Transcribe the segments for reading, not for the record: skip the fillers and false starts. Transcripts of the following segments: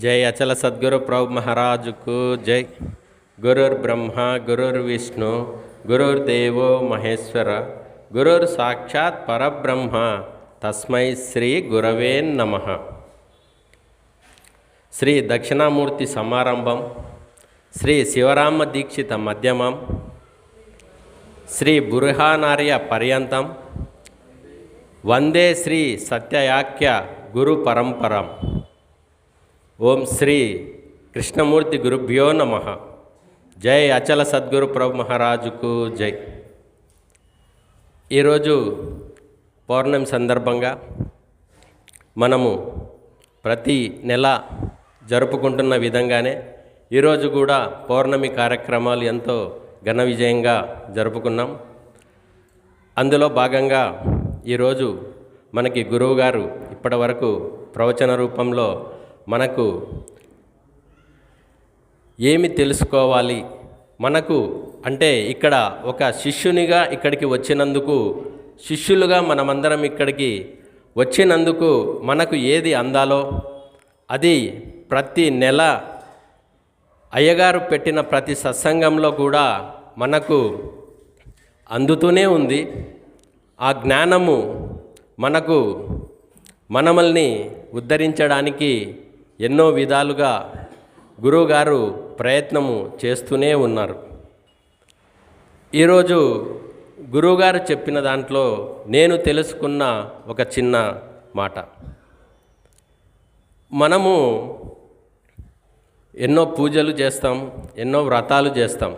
जय अचल सद्गुरु प्रभु महाराज को जय। गुरुर् ब्रह्मा गुरुर्विष्णु गुरुर्देवो महेश्वर गुरुर् साक्षात् परब्रह्म तस्मै श्री गुरवे नमः। श्री दक्षिणामूर्ति समारंभम श्री शिवराम दीक्षित मध्यमम श्री बुरहानार्य पर्यंतम वंदे श्री सत्ययाख्य गुरु परंपरम। ओम श्री कृष्णमूर्ति गुरुभ्यो नमः। जय अचल सद्गुरु प्रभु महाराज को जय। ఈరోజు పౌర్ణమి సందర్భంగా మనము ప్రతి నెల జరుపుకుంటున్న విధంగానే ఈరోజు కూడా పౌర్ణమి కార్యక్రమాలు ఎంతో ఘన విజయంగా జరుపుకున్నాం. అందులో భాగంగా ఈరోజు మనకి గురువుగారు ఇప్పటివరకు ప్రవచన రూపంలో మనకు ఏమి తెలుసుకోవాలి, మనకు అంటే ఇక్కడ ఒక శిష్యునిగా ఇక్కడికి వచ్చినందుకు, శిష్యులుగా మనమందరం ఇక్కడికి వచ్చినందుకు మనకు ఏది అందాలో అది ప్రతి నెల అయ్యగారు పెట్టిన ప్రతి సత్సంగంలో కూడా మనకు అందుతూనే ఉంది. ఆ జ్ఞానము మనకు మనల్ని ఉద్ధరించడానికి ఎన్నో విధాలుగా గురువుగారు ప్రయత్నము చేస్తూనే ఉన్నారు. ఈరోజు గురువుగారు చెప్పిన దాంట్లో నేను తెలుసుకున్న ఒక చిన్న మాట, మనము ఎన్నో పూజలు చేస్తాం, ఎన్నో వ్రతాలు చేస్తాం,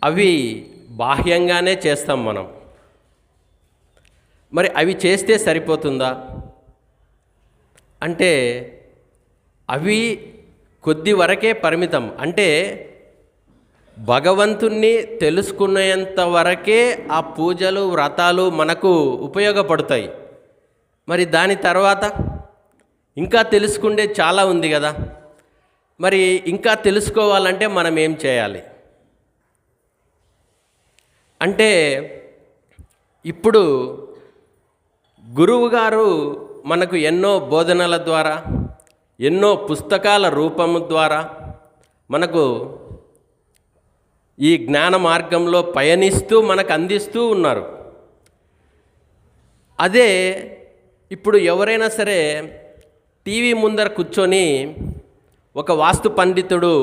అవి బాహ్యంగానే చేస్తాం మనం. మరి అవి చేస్తే సరిపోతుందా అంటే అవి కొద్ది వరకే పరిమితం. అంటే భగవంతుణ్ణి తెలుసుకునేంత వరకే ఆ పూజలు వ్రతాలు మనకు ఉపయోగపడతాయి. మరి దాని తర్వాత ఇంకా తెలుసుకుంటే చాలా ఉంది కదా. మరి ఇంకా తెలుసుకోవాలంటే మనం ఏం చేయాలి అంటే, ఇప్పుడు గురువుగారు మనకు ఎన్నో బోధనల ద్వారా, ఎన్నో పుస్తకాల రూపము ద్వారా మనకు ఈ జ్ఞాన మార్గంలో పయనిస్తూ మనకు అందిస్తూ ఉన్నారు. అదే ఇప్పుడు ఎవరైనా సరే టీవీ ముందర కూర్చొని ఒక వాస్తు పండితుడు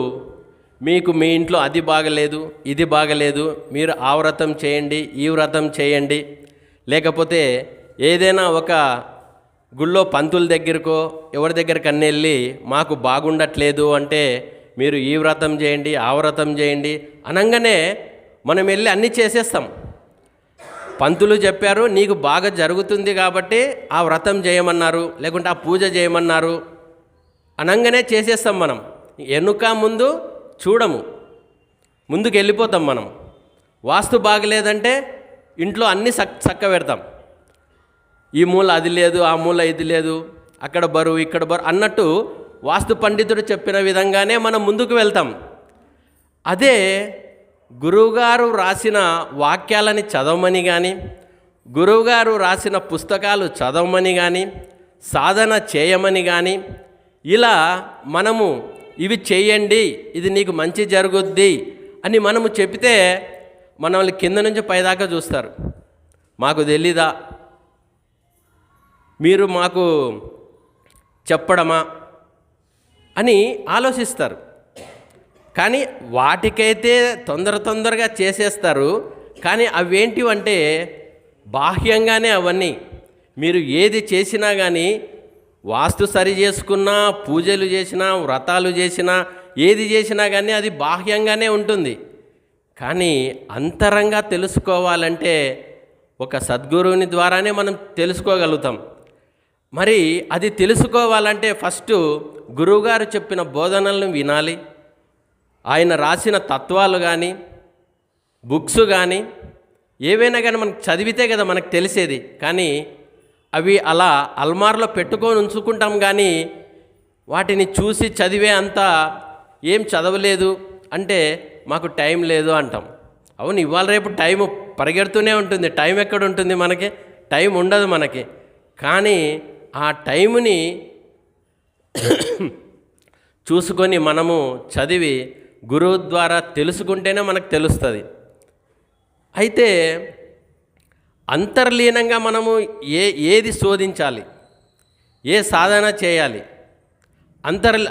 మీకు మీ ఇంట్లో అది బాగలేదు, ఇది బాగలేదు, మీరు ఆ వ్రతం చేయండి, ఈ వ్రతం చేయండి, లేకపోతే ఏదైనా ఒక గుళ్ళో పంతుల దగ్గరకో ఎవరి దగ్గరికి వెళ్ళి మాకు బాగుండట్లేదు అంటే మీరు ఈ వ్రతం చేయండి, ఆ వ్రతం చేయండి అనగానే మనం వెళ్ళి అన్నీ చేసేస్తాం. పంతులు చెప్పారు నీకు బాగా జరుగుతుంది కాబట్టి ఆ వ్రతం చేయమన్నారు, లేకుంటే ఆ పూజ చేయమన్నారు అనగానే చేసేస్తాం. మనం వెనుక ముందు చూడము, ముందుకు వెళ్ళిపోతాం. మనం వాస్తు బాగలేదంటే ఇంట్లో అన్నీ చక్క పెడతాం. ఈ మూల అది లేదు, ఆ మూల ఇది లేదు, అక్కడ బరువు ఇక్కడ బరువు అన్నట్టు వాస్తు పండితుడు చెప్పిన విధంగానే మనం ముందుకు వెళ్తాం. అదే గురువుగారు రాసిన వాక్యాలని చదవమని కానీ, గురువుగారు రాసిన పుస్తకాలు చదవమని కానీ, సాధన చేయమని కానీ, ఇలా మనము ఇవి చేయండి, ఇది నీకు మంచి జరుగుద్ది అని మనము చెప్తే మనల్ని కింద నుంచి పైదాకా చూస్తారు. మాకు తెలీదా, మీరు మాకు చెప్పడమా అని ఆలోచిస్తారు. కానీ వాటికైతే తొందరగా చేసేస్తారు. కానీ అవేంటివంటే బాహ్యంగానే అవన్నీ. మీరు ఏది చేసినా కానీ, వాస్తు సరి చేసుకున్నా, పూజలు చేసినా, వ్రతాలు చేసినా, ఏది చేసినా కానీ అది బాహ్యంగానే ఉంటుంది. కానీ అంతరంగా తెలుసుకోవాలంటే ఒక సద్గురువుని ద్వారానే మనం తెలుసుకోగలుగుతాం. మరి అది తెలుసుకోవాలంటే ఫస్ట్ గురువుగారు చెప్పిన బోధనలను వినాలి. ఆయన రాసిన తత్వాలు కానీ, బుక్స్ కానీ, ఏవైనా కానీ మనకు చదివితే కదా మనకు తెలిసేది. కానీ అవి అలా అల్మార్లో పెట్టుకొని ఉంచుకుంటాం, కానీ వాటిని చూసి చదివే అంత ఏం చదవలేదు అంటే మాకు టైం లేదు అంటాం. అవును, ఇవాళ రేపు టైం పరిగెడుతూనే ఉంటుంది. టైం ఎక్కడ ఉంటుంది మనకి? టైం ఉండదు మనకి. కానీ ఆ టైంని చూసుకొని మనము చదివి గురువు ద్వారా తెలుసుకుంటేనే మనకు తెలుస్తుంది. అయితే అంతర్లీనంగా మనము ఏది శోధించాలి, ఏ సాధన చేయాలి,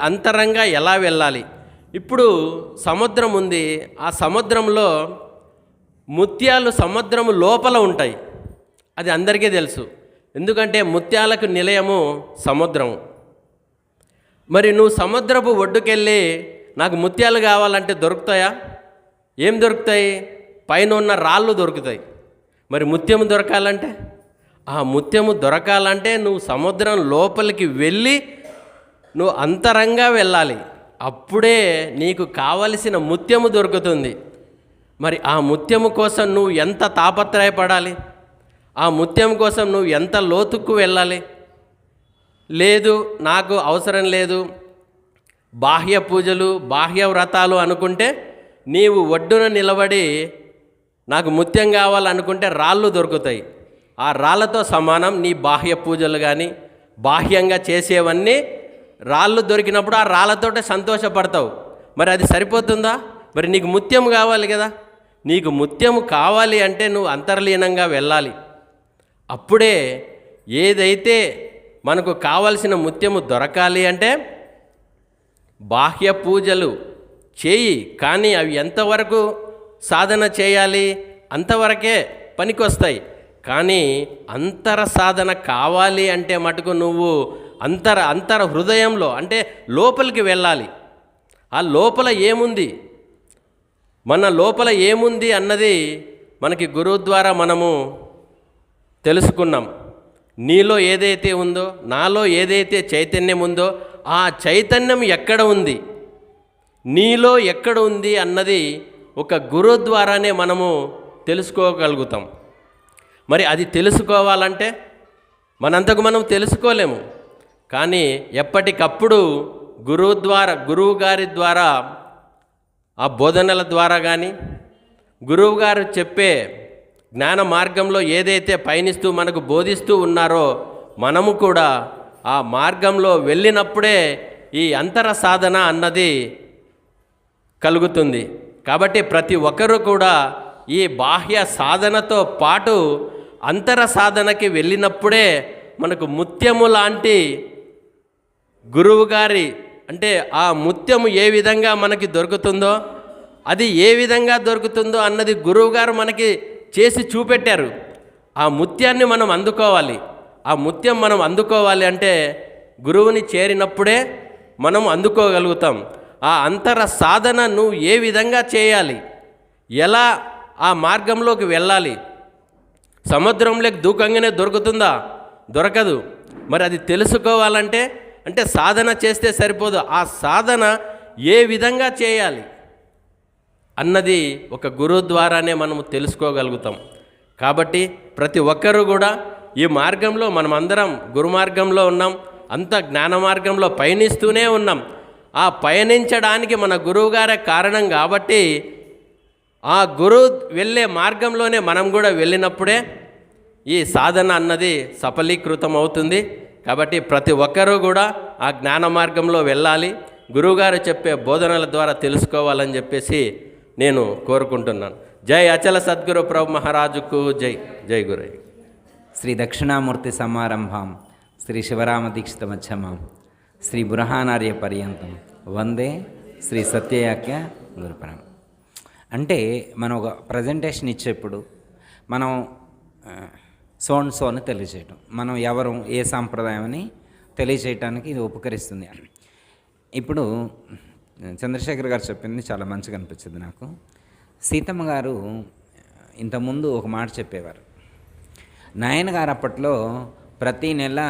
అంతరంగా ఎలా వెళ్ళాలి? ఇప్పుడు సముద్రం ఉంది, ఆ సముద్రంలో ముత్యాలు సముద్రము లోపల ఉంటాయి. అది అందరికీ తెలుసు, ఎందుకంటే ముత్యాలకు నిలయము సముద్రము. మరి నువ్వు సముద్రపు ఒడ్డుకెళ్ళి నాకు ముత్యాలు కావాలంటే దొరుకుతాయా? ఏం దొరుకుతాయి? పైన ఉన్న రాళ్ళు దొరుకుతాయి. మరి ముత్యము దొరకాలంటే, ఆ ముత్యము దొరకాలంటే నువ్వు సముద్రం లోపలికి వెళ్ళి నువ్వు అంతరంగా వెళ్ళాలి. అప్పుడే నీకు కావలసిన ముత్యము దొరుకుతుంది. మరి ఆ ముత్యము కోసం నువ్వు ఎంత తాపత్రయపడాలి? ఆ ముత్యం కోసం నువ్వు ఎంత లోతుకు వెళ్ళాలి? లేదు, నాకు అవసరం లేదు, బాహ్య పూజలు బాహ్య వ్రతాలు అనుకుంటే నీవు ఒడ్డున నిలబడి నాకు ముత్యం కావాలనుకుంటే రాళ్ళు దొరుకుతాయి. ఆ రాళ్ళతో సమానం నీ బాహ్య పూజలు కానీ బాహ్యంగా చేసేవన్నీ. రాళ్ళు దొరికినప్పుడు ఆ రాళ్ళతోటే సంతోషపడతావు. మరి అది సరిపోతుందా? మరి నీకు ముత్యం కావాలి కదా. నీకు ముత్యము కావాలి అంటే నువ్వు అంతర్లీనంగా వెళ్ళాలి. అప్పుడే ఏదైతే మనకు కావలసిన ముత్యము దొరకాలి అంటే బాహ్య పూజలు చేయి, కానీ అవి ఎంతవరకు సాధన చేయాలి అంతవరకే పనికొస్తాయి. కానీ అంతర సాధన కావాలి అంటే మటుకు నువ్వు అంతర హృదయంలో అంటే లోపలికి వెళ్ళాలి. ఆ లోపల ఏముంది, మన లోపల ఏముంది అన్నది మనకి గురువు ద్వారా మనము తెలుసుకున్నాం. నీలో ఏదైతే ఉందో, నాలో ఏదైతే చైతన్యం ఉందో, ఆ చైతన్యం ఎక్కడ ఉంది, నీలో ఎక్కడ ఉంది అన్నది ఒక గురువు ద్వారానే మనము తెలుసుకోగలుగుతాం. మరి అది తెలుసుకోవాలంటే మనంతకు మనం తెలుసుకోలేము. కానీ ఎప్పటికప్పుడు గురువు గారి ద్వారా, ఆ బోధనల ద్వారా కానీ గురువు గారు చెప్పే జ్ఞాన మార్గంలో ఏదైతే పయనిస్తూ మనకు బోధిస్తూ ఉన్నారో మనము కూడా ఆ మార్గంలో వెళ్ళినప్పుడే ఈ అంతర సాధన అన్నది కలుగుతుంది. కాబట్టి ప్రతి ఒక్కరూ కూడా ఈ బాహ్య సాధనతో పాటు అంతర సాధనకి వెళ్ళినప్పుడే మనకు ముత్యము లాంటి గురువుగారి అంటే ఆ ముత్యము ఏ విధంగా మనకి దొరుకుతుందో, అది ఏ విధంగా దొరుకుతుందో అన్నది గురువుగారు మనకి చేసి చూపెట్టారు. ఆ ముత్యాన్ని మనం అందుకోవాలి. ఆ ముత్యం మనం అందుకోవాలి అంటే గురువుని చేరినప్పుడే మనం అందుకోగలుగుతాం. ఆ అంతర సాధన నువ్వు ఏ విధంగా చేయాలి, ఎలా ఆ మార్గంలోకి వెళ్ళాలి? సముద్రంలోకి దూకంగానే దొరుకుతుందా? దొరకదు. మరి అది తెలుసుకోవాలంటే అంటే సాధన చేస్తే సరిపోదు. ఆ సాధన ఏ విధంగా చేయాలి అన్నది ఒక గురువు ద్వారానే మనము తెలుసుకోగలుగుతాం. కాబట్టి ప్రతి ఒక్కరూ కూడా ఈ మార్గంలో మనమందరం గురు మార్గంలో ఉన్నాం, అంత జ్ఞాన మార్గంలో పయనిస్తూనే ఉన్నాం. ఆ పయనించడానికి మన గురువుగారే కారణం కాబట్టి ఆ గురువు వెళ్ళే మార్గంలోనే మనం కూడా వెళ్ళినప్పుడే ఈ సాధన అన్నది సఫలీకృతం అవుతుంది. కాబట్టి ప్రతి ఒక్కరూ కూడా ఆ జ్ఞాన మార్గంలో వెళ్ళాలి, గురువుగారు చెప్పే బోధనల ద్వారా తెలుసుకోవాలని చెప్పేసి నేను కోరుకుంటున్నాను. జై అచల సద్గురు ప్రభు మహారాజుకు జై. జై గురై. శ్రీ దక్షిణామూర్తి సమారంభాం శ్రీ శివరామ దీక్షిత మధ్యమాం శ్రీ బృహానార్య పర్యంతం వందే శ్రీ సత్యయాఖ్య గురుపరం. అంటే మనం ఒక ప్రజెంటేషన్ ఇచ్చేప్పుడు మనం సో అండ్ సో అని తెలియజేయటం, మనం ఎవరు ఏ సాంప్రదాయం అని తెలియజేయటానికి ఇది ఉపకరిస్తుంది. ఇప్పుడు చంద్రశేఖర్ గారు చెప్పింది చాలా మంచిగా అనిపించింది నాకు. సీతమ్మ గారు ఇంతకుముందు ఒక మాట చెప్పేవారు. నాయన గారు అప్పట్లో ప్రతీ నెల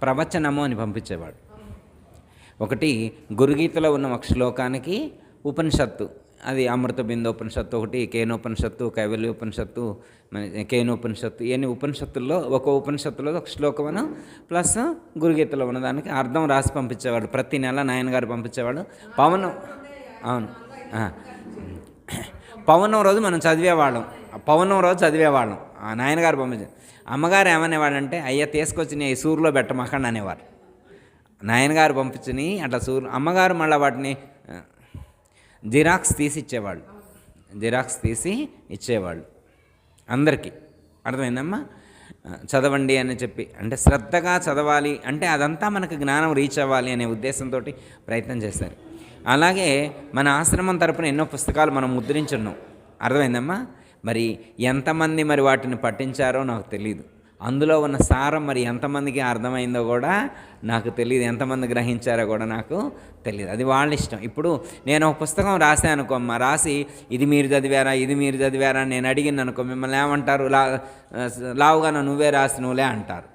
ప్రవచనము అని పంపించేవాడు. ఒకటి గురుగీతలో ఉన్న ఒక శ్లోకానికి ఉపనిషత్తు, అది అమృత బిందోపనిషత్తు, ఒకటి కేనోపనిషత్తు, కైవల్యోపనిషత్తు, కేనోపనిషత్తు, ఇవన్నీ ఉపనిషత్తుల్లో ఒక ఉపనిషత్తులో ఒక శ్లోకమును ప్లస్ గురుగీతలో ఉన్నదానికి అర్థం రాసి పంపించేవాడు. ప్రతి నెల నాయనగారు పంపించేవాడు. పవనం, అవును, పవనం రోజు మనం చదివేవాళ్ళం, పవనం రోజు చదివేవాళ్ళం. ఆ నాయనగారు పంపించారు. అమ్మగారు ఏమనేవాడంటే, అయ్యా తీసుకొచ్చి నీ సూరులో పెట్టమాకండి అనేవారు. నాయనగారు పంపించని అట్లా అమ్మగారు మళ్ళీ వాటిని జిరాక్స్ తీసి ఇచ్చేవాళ్ళు, జిరాక్స్ తీసి ఇచ్చేవాళ్ళు అందరికీ. అర్థమైందమ్మా? చదవండి అని చెప్పి, అంటే శ్రద్ధగా చదవాలి అంటే అదంతా మనకు జ్ఞానం రీచ్ అవ్వాలి అనే ఉద్దేశంతో ప్రయత్నం చేశారు. అలాగే మన ఆశ్రమం తరపున ఎన్నో పుస్తకాలు మనం ముద్రించున్నాం. అర్థమైందమ్మా? మరి ఎంతమంది మరి వాటిని పఠించారో నాకు తెలియదు. అందులో ఉన్న సారం మరి ఎంతమందికి అర్థమైందో కూడా నాకు తెలియదు, ఎంతమంది గ్రహించారో కూడా నాకు తెలియదు. అది వాళ్ళ ఇష్టం. ఇప్పుడు నేను ఒక పుస్తకం రాశాను అనుకోమ్మా, రాసి ఇది మీరు చదివారా, ఇది మీరు చదివారా అని నేను అడిగిన అనుకో, మిమ్మల్ని ఏమంటారు? లావుగా నువ్వే రాసినవులే అంటారు.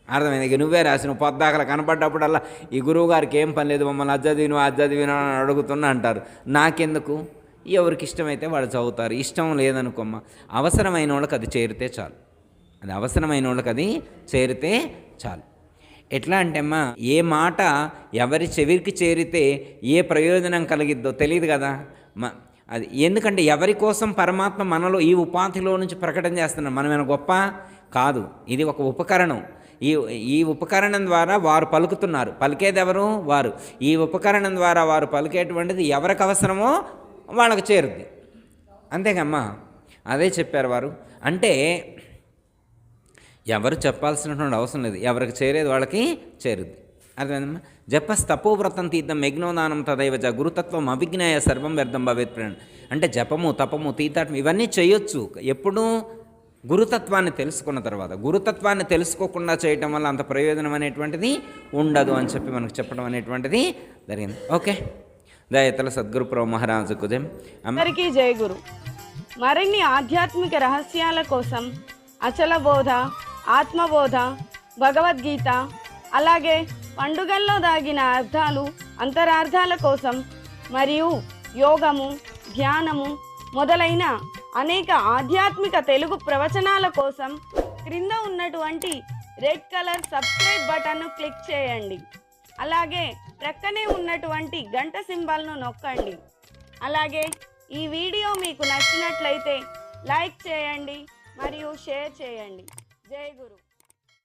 అర్థమైంది? ఇక నువ్వే రాసి నువ్వు పొద్దాకల కనపడ్డప్పుడల్లా ఈ గురువు గారికి ఏం పని లేదు, మమ్మల్ని అది చదివిను అని అడుగుతున్నా అంటారు. నాకెందుకు? ఎవరికి ఇష్టమైతే వాళ్ళు చదువుతారు. ఇష్టం లేదనుకోమ్మా, అవసరమైన వాళ్ళకి అది చేరితే చాలు. అది అవసరమైన వాళ్ళకి అది చేరితే చాలు. ఎట్లా అంటే అమ్మా, ఏ మాట ఎవరి చెవికి చేరితే ఏ ప్రయోజనం కలిగిద్దో తెలియదు కదా. అది ఎందుకంటే ఎవరి కోసం పరమాత్మ మనలో ఈ ఉపాధిలో నుంచి ప్రకటన చేస్తున్నాం. మనమేమైనా గొప్ప కాదు, ఇది ఒక ఉపకరణం. ఈ ఉపకరణం ద్వారా వారు పలుకుతున్నారు. పలికేది ఎవరు? వారు. ఈ ఉపకరణం ద్వారా వారు పలికేటువంటిది ఎవరికి అవసరమో వాళ్ళకి చేరుద్ది. అంతేకమ్మా, అదే చెప్పారు వారు. అంటే ఎవరు చెప్పాల్సినటువంటి అవసరం లేదు, ఎవరికి చేరేది వాళ్ళకి చేరుద్ది. అర్థమైందమ్మా? జపస్తపోవ్రతం తీర్థం యజ్ఞోదానం తదైవచ గురుతత్వం అవిజ్ఞాయ సర్వం వ్యర్థం భవేత్ ప్రేరణ. అంటే జపము, తపము, తీర్థాటం ఇవన్నీ చేయొచ్చు ఎప్పుడు? గురుతత్వాన్ని తెలుసుకున్న తర్వాత. గురుతత్వాన్ని తెలుసుకోకుండా చేయటం వల్ల అంత ప్రయోజనం అనేటువంటిది ఉండదు అని చెప్పి మనకు చెప్పడం అనేటువంటిది జరిగింది. ఓకే, దయతల సద్గురు ప్రభు మహారాజుకు జయం. అందరికీ జయ గురు. మరిన్ని ఆధ్యాత్మిక రహస్యాల కోసం అచల బోధ, ఆత్మబోధ, భగవద్గీత, అలాగే పండుగల్లో దాగిన అర్థాలు, అంతరార్థాల కోసం మరియు యోగము, ధ్యానము మొదలైన అనేక ఆధ్యాత్మిక తెలుగు ప్రవచనాల కోసం క్రింద ఉన్నటువంటి రెడ్ కలర్ సబ్స్క్రైబ్ బటన్ను క్లిక్ చేయండి. అలాగే ప్రక్కనే ఉన్నటువంటి గంట సింబల్ను నొక్కండి. అలాగే ఈ వీడియో మీకు నచ్చినట్లయితే లైక్ చేయండి మరియు షేర్ చేయండి. జై గురు.